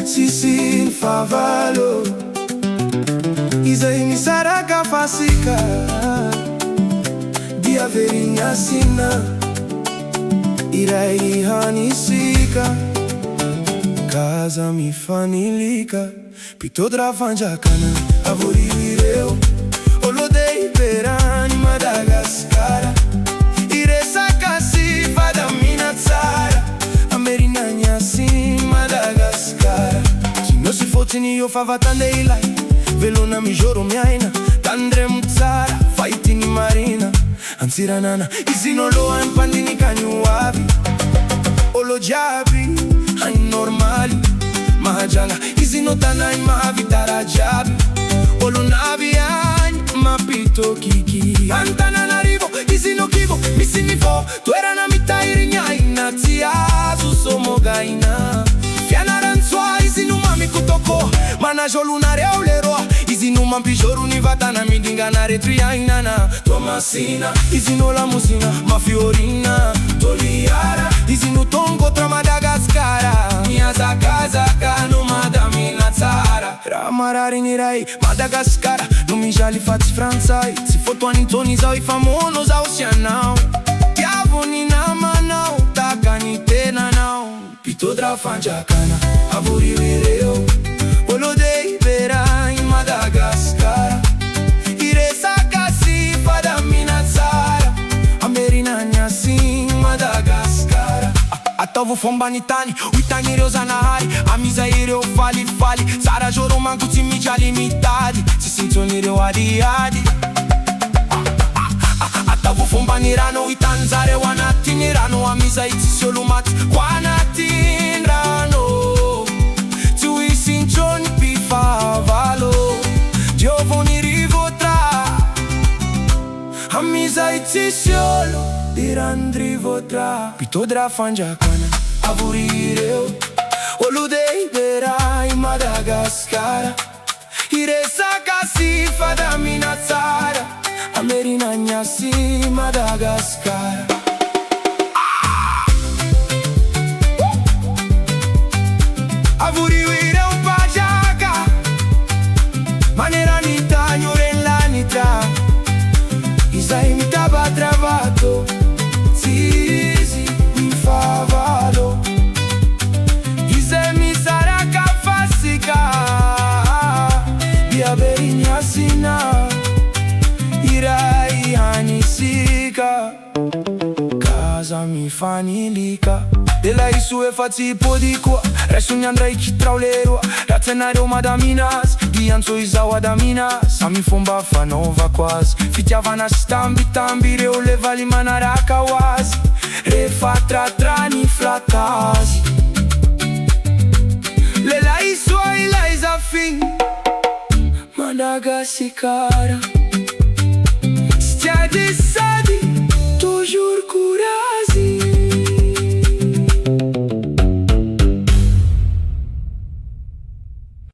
sisi in favalo Izay misaraka fasika Dia verinya sina Iray hanisika Kaza mifanilika Pitodra fanjakana Avorivireu Olodei perani Madagascar Iresaka si fada mina tsara Amerina nyasi Madagascar Kino si fotini yo favatande ilai Velona mijoro miaina Tandrem tsara Faitini marina Antsiranana Izinoloan pandini kanyuavi Olo jabi Ai normali Mahajanga Izinotanai mahavitara jabi Olo naviani Mapito kiki Antananarivo Izinokivo Misinifo Tuerana mitairinha Inatiazu somogaina Fianarantsua Izinumami kutoko Manajolunareu leroa Izinuma mpijoru nivatana midinganare triainana Tomasina Izinola musina Mafiorina Toliara Izinutongo tra Madagascara Miazakazaka no madamina tsara Ramararinirai Madagascara No mijali fați Franțai Si fotoani intonizau I famonos oceanau Piavoni namanau Takani tenanau Pitodra fanjakana Avorivireu Olodei vera in Madagascar Iresaka si fada mina tsara Amerina nyasi Madagascar Atavu fombanitani Uitani reozanahari Amizaireu fali Tsara joroman cu țimici limitadi Si sințonireu adiadi Atavu fombanirano Uitanzare wanatinirano Amizaiti solumat Wanatinrano Tui sințoni pifavalo Giovoni rivotra Amizaiti solo Dirandri votra Pitodra fanjakana Avurireu Oludei berai Madagascar Iresaka si fada mina tsara Amerina nyasi Madagascar Avurivireu pajaka Manera nita nyorela nita Izai mitaba travato Zizi in favalo Izai misaraka fasika Dia berinya sina Irai hanisika Kaza mifanilika De la isu e fați podicua Resuni andrai chitrau leroa Rațenareu madaminas Dianțo izau adaminas Ami fomba fanova quasi Fitiavana stambi Reu levali manaraka wazi Refatra trani flatazi Le la isu ai la izafin Madagascar Stia de sadi Toujours cu